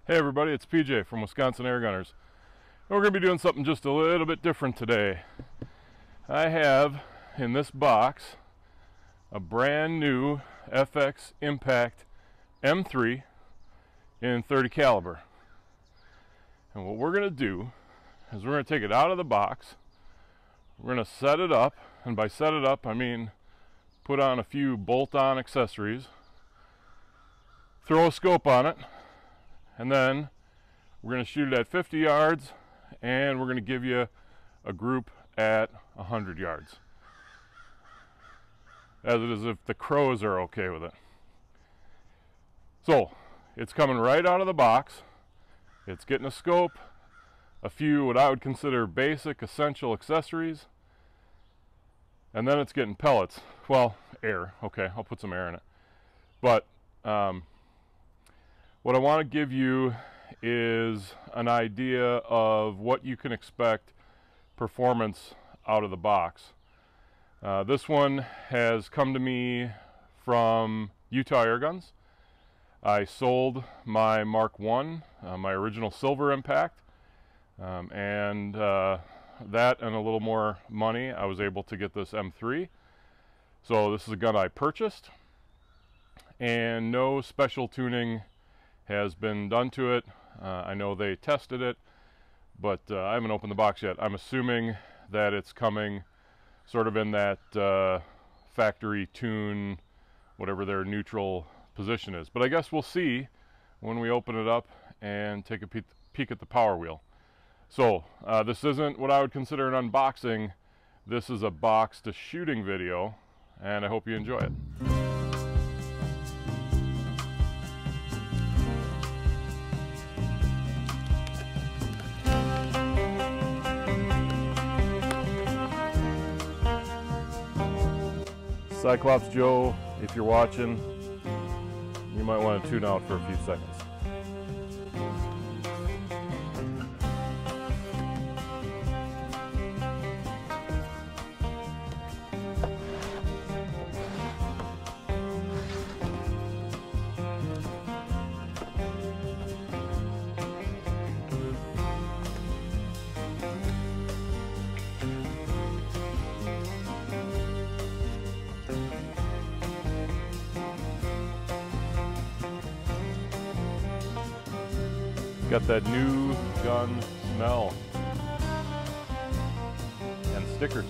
Hey everybody, it's PJ from Wisconsin Airgunners. And we're going to be doing something just a little bit different today. I have in this box a brand new FX Impact M3 in 30 caliber. And what we're going to do is we're going to take it out of the box. We're going to set it up, and by set it up I mean put on a few bolt-on accessories, throw a scope on it, and then we're going to shoot it at 50 yards, and we're going to give you a group at 100 yards. As it is if the crows are okay with it. So, it's coming right out of the box. It's getting a scope, a few what I would consider basic essential accessories, and then it's getting pellets. Well, air. Okay, I'll put some air in it. But, what I want to give you is an idea of what you can expect performance out of the box. This one has come to me from Utah Airguns. I sold my Mark I, my original silver Impact, and that and a little more money I was able to get this M3. So this is a gun I purchased, and no special tuning has been done to it. I know they tested it, but I haven't opened the box yet. I'm assuming that it's coming sort of in that factory tune, whatever their neutral position is. But I guess we'll see when we open it up and take a peek at the power wheel. So this isn't what I would consider an unboxing. This is a box to shooting video, and I hope you enjoy it. Cyclops Joe, if you're watching, you might want to tune out for a few seconds. Got that new gun smell and stickers.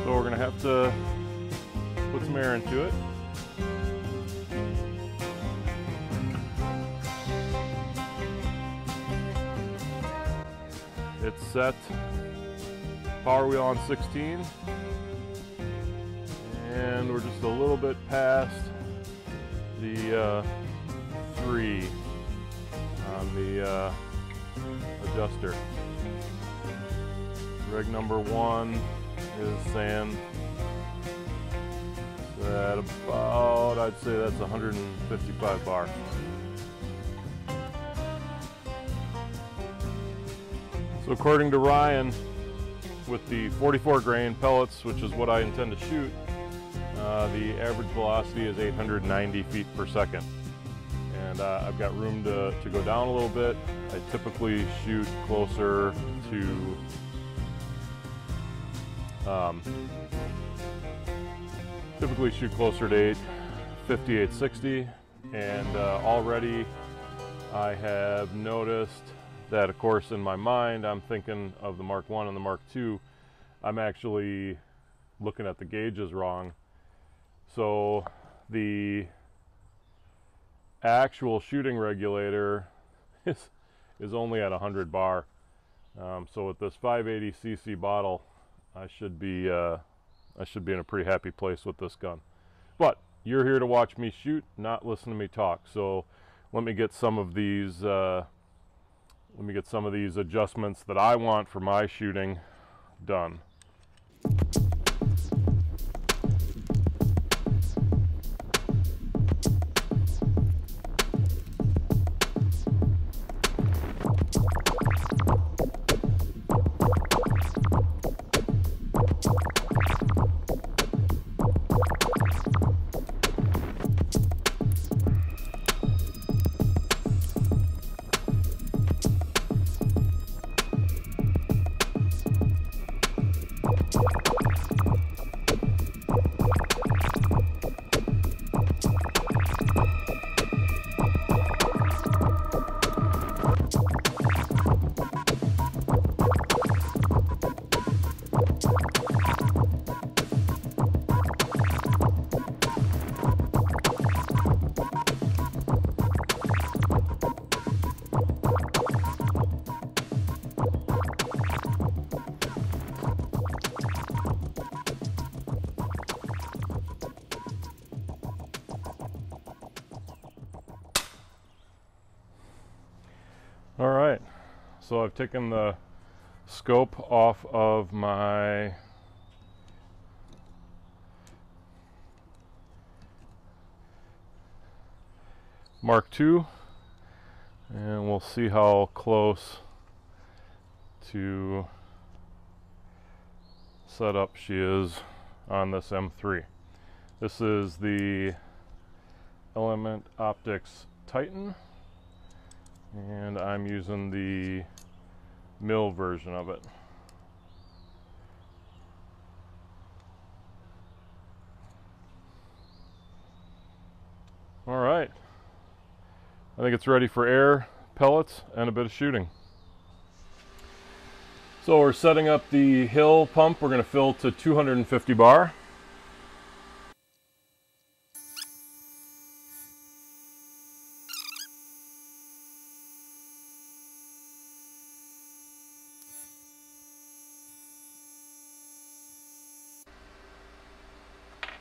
So we're going to have to put some air into it. It's set, power wheel on 16, and we're just a little bit past the 3 on the adjuster. Reg number 1 is saying that about, I'd say that's 155 bar. So according to Ryan, with the 44 grain pellets, which is what I intend to shoot, the average velocity is 890 feet per second. And I've got room to go down a little bit. I typically shoot closer to to 850, 860, and already I have noticed that, of course, in my mind I'm thinking of the Mark I and the Mark II. I'm actually looking at the gauges wrong. So the actual shooting regulator is only at 100 bar. So with this 580 cc bottle, I should be in a pretty happy place with this gun. But you're here to watch me shoot, not listen to me talk. So let me get some of these adjustments that I want for my shooting done. So I've taken the scope off of my Mark II, and we'll see how close to setup she is on this M3. This is the Element Optics Titan, and I'm using the mill version of it. All right, I think it's ready for air, pellets, and a bit of shooting. So we're setting up the hill pump. We're going to fill to 250 bar.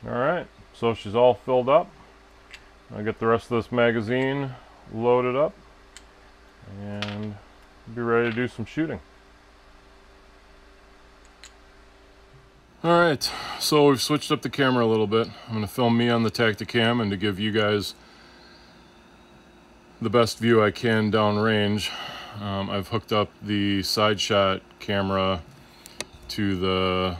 All right, so she's all filled up. I'll get the rest of this magazine loaded up and be ready to do some shooting. All right, so we've switched up the camera a little bit. I'm going to film me on the Tacticam, and to give you guys the best view I can downrange, I've hooked up the side shot camera to the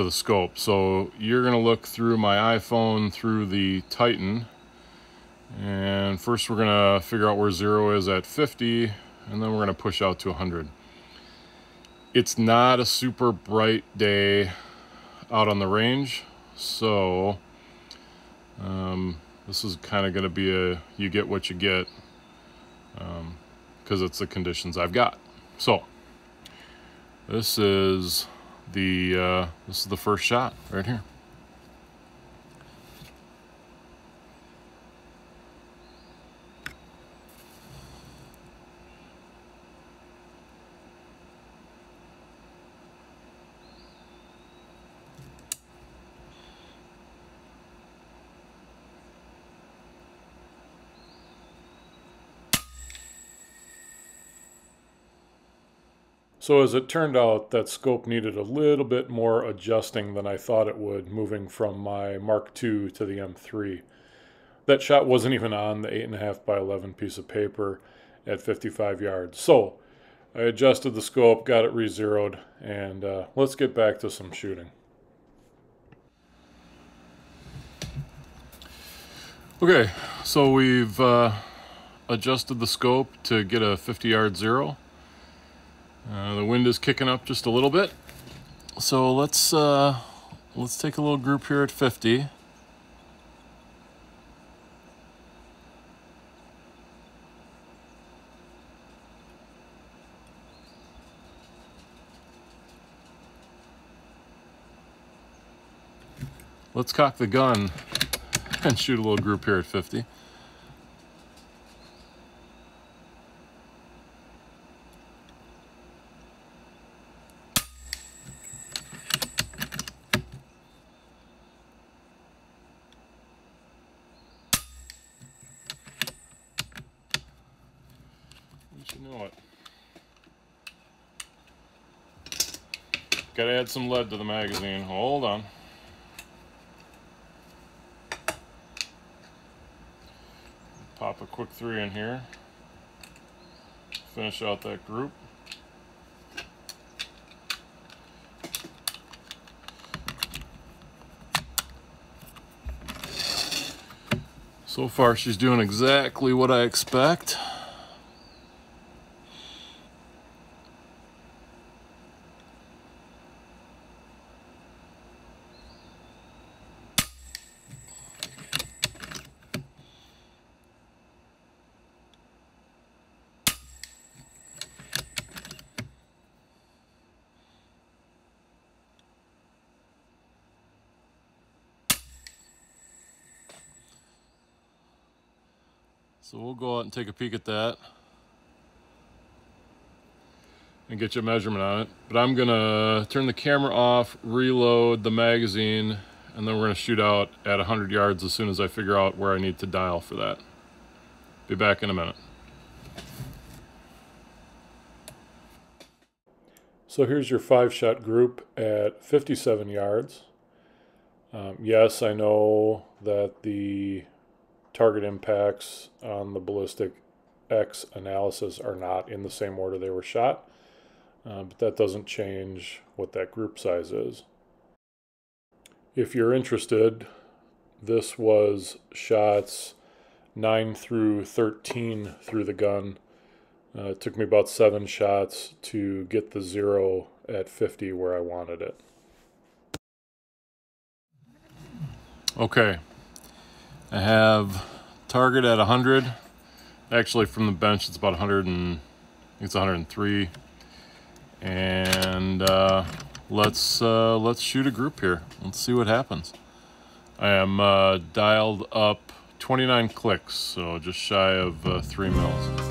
scope. So you're going to look through my iPhone through the Titan, and first we're going to figure out where 0 is at 50, and then we're going to push out to 100. It's not a super bright day out on the range, so this is kind of going to be a you get what you get, because it's the conditions I've got. So this is the first shot right here. So as it turned out, that scope needed a little bit more adjusting than I thought it would, moving from my Mark II to the M3. That shot wasn't even on the 8.5 by 11 piece of paper at 55 yards. So I adjusted the scope, got it re-zeroed, and let's get back to some shooting. Okay, so we've adjusted the scope to get a 50-yard zero. The wind is kicking up just a little bit, so let's take a little group here at 50. Let's cock the gun and shoot a little group here at 50. You know it. Gotta add some lead to the magazine. Hold on. Pop a quick 3 in here. Finish out that group. So far she's doing exactly what I expect. So we'll go out and take a peek at that and get you a measurement on it. But I'm gonna turn the camera off, reload the magazine, and then we're gonna shoot out at 100 yards as soon as I figure out where I need to dial for that. Be back in a minute. So here's your 5-shot group at 57 yards. Yes, I know that the target impacts on the ballistic X analysis are not in the same order they were shot, but that doesn't change what that group size is. If you're interested, this was shots 9 through 13 through the gun. It took me about 7 shots to get the 0 at 50 where I wanted it. Okay, I have target at 100. Actually, from the bench, it's about 100 and I think it's 103. And let's shoot a group here. Let's see what happens. I am dialed up 29 clicks, so just shy of 3 mils.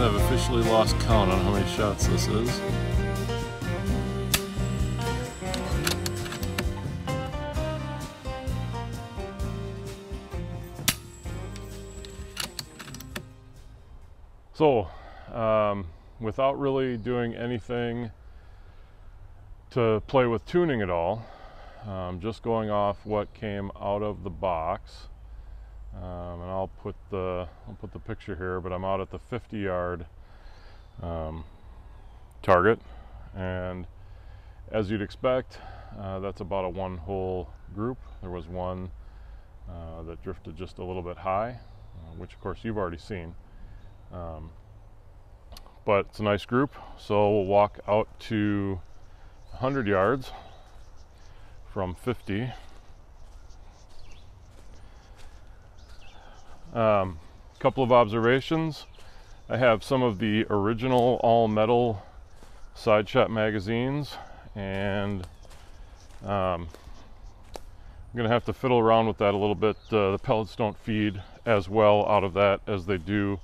I've officially lost count on how many shots this is. So, without really doing anything to play with tuning at all, just going off what came out of the box. And I'll put the picture here, but I'm out at the 50-yard target, and as you'd expect, that's about a 1-hole group. There was one that drifted just a little bit high, which of course you've already seen, but it's a nice group. So we'll walk out to 100 yards from 50. Couple of observations. I have some of the original all-metal side shot magazines, and I'm gonna have to fiddle around with that a little bit. The pellets don't feed as well out of that as they do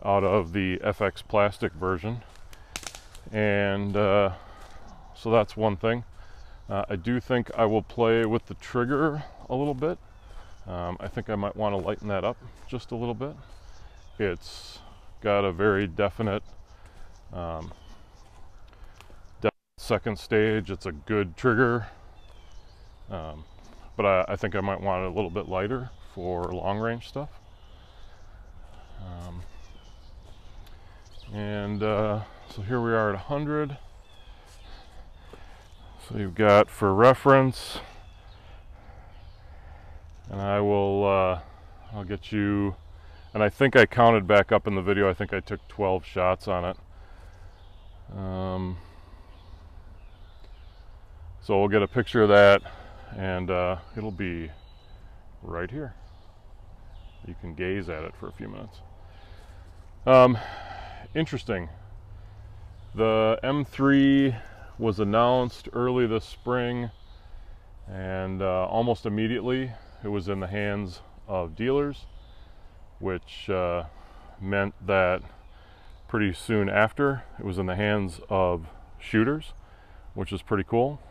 out of the FX plastic version, and so that's one thing. I do think I will play with the trigger a little bit. I think I might want to lighten that up just a little bit. It's got a very definite second stage. It's a good trigger, but I think I might want it a little bit lighter for long range stuff. So here we are at 100. So you've got, for reference, and I will I'll get you, and I think I counted back up in the video. I think I took 12 shots on it. So we'll get a picture of that, and it'll be right here. You can gaze at it for a few minutes. Interesting. The M3 was announced early this spring, and almost immediately it was in the hands of dealers, which meant that pretty soon after it was in the hands of shooters, which is pretty cool.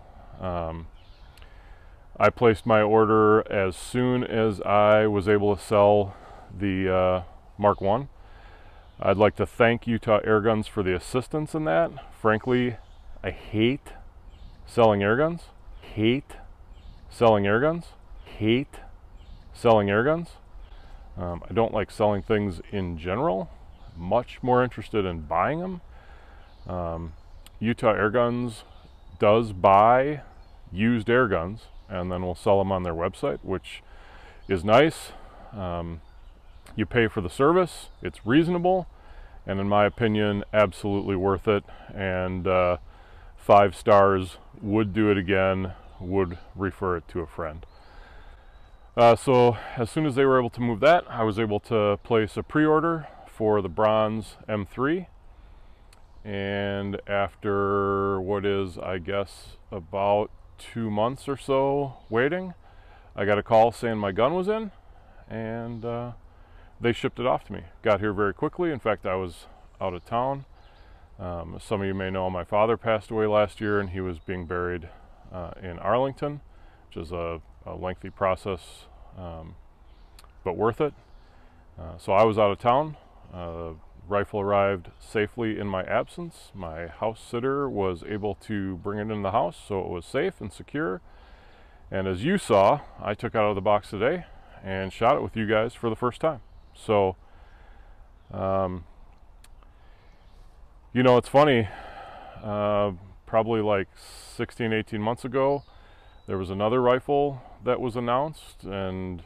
I placed my order as soon as I was able to sell the Mark I. I'd like to thank Utah Airguns for the assistance in that. Frankly, I hate selling airguns. Hate selling airguns. Hate selling airguns. I don't like selling things in general. Much more interested in buying them. Utah Airguns does buy used airguns and then we'll sell them on their website, which is nice. You pay for the service, it's reasonable, and in my opinion, absolutely worth it. And 5 stars, would do it again, would refer it to a friend. So as soon as they were able to move that, I was able to place a pre-order for the bronze M3. And after what is, I guess, about 2 months or so waiting, I got a call saying my gun was in, and they shipped it off to me. Got here very quickly. In fact, I was out of town. Some of you may know my father passed away last year, and he was being buried in Arlington, which is a lengthy process, but worth it. So I was out of town. Rifle arrived safely in my absence. My house sitter was able to bring it in the house, so it was safe and secure. And as you saw, I took it out of the box today and shot it with you guys for the first time. So, you know, it's funny, probably like 16, 18 months ago, there was another rifle that was announced, and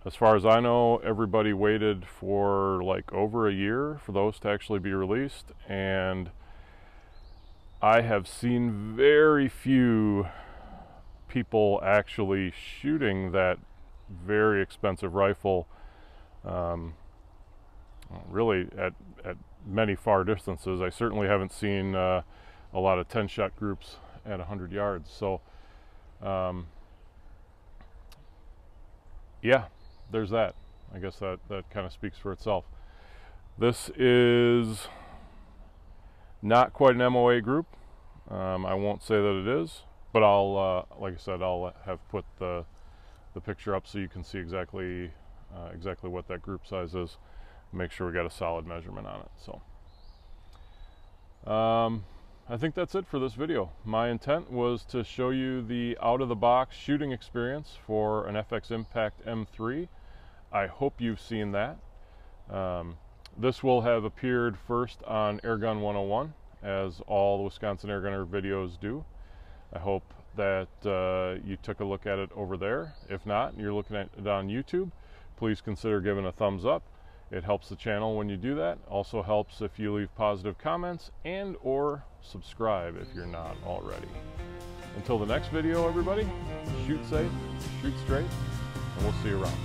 as far as I know, everybody waited for like over a year for those to actually be released, and I have seen very few people actually shooting that very expensive rifle, really at many far distances. I certainly haven't seen a lot of 10-shot groups at 100 yards. So, yeah. There's that. I guess that kind of speaks for itself. This is not quite an MOA group. I won't say that it is, but I'll, like I said, I'll have put the picture up so you can see exactly what that group size is. Make sure we got a solid measurement on it. So, I think that's it for this video. My intent was to show you the out-of-the-box shooting experience for an FX Impact M3. I hope you've seen that. This will have appeared first on Airgun 101, as all the Wisconsin Airgunner videos do. I hope that you took a look at it over there. If not, and you're looking at it on YouTube, please consider giving a thumbs up. It helps the channel when you do that. Also helps if you leave positive comments and or subscribe if you're not already. Until the next video, everybody, shoot safe, shoot straight, and we'll see you around.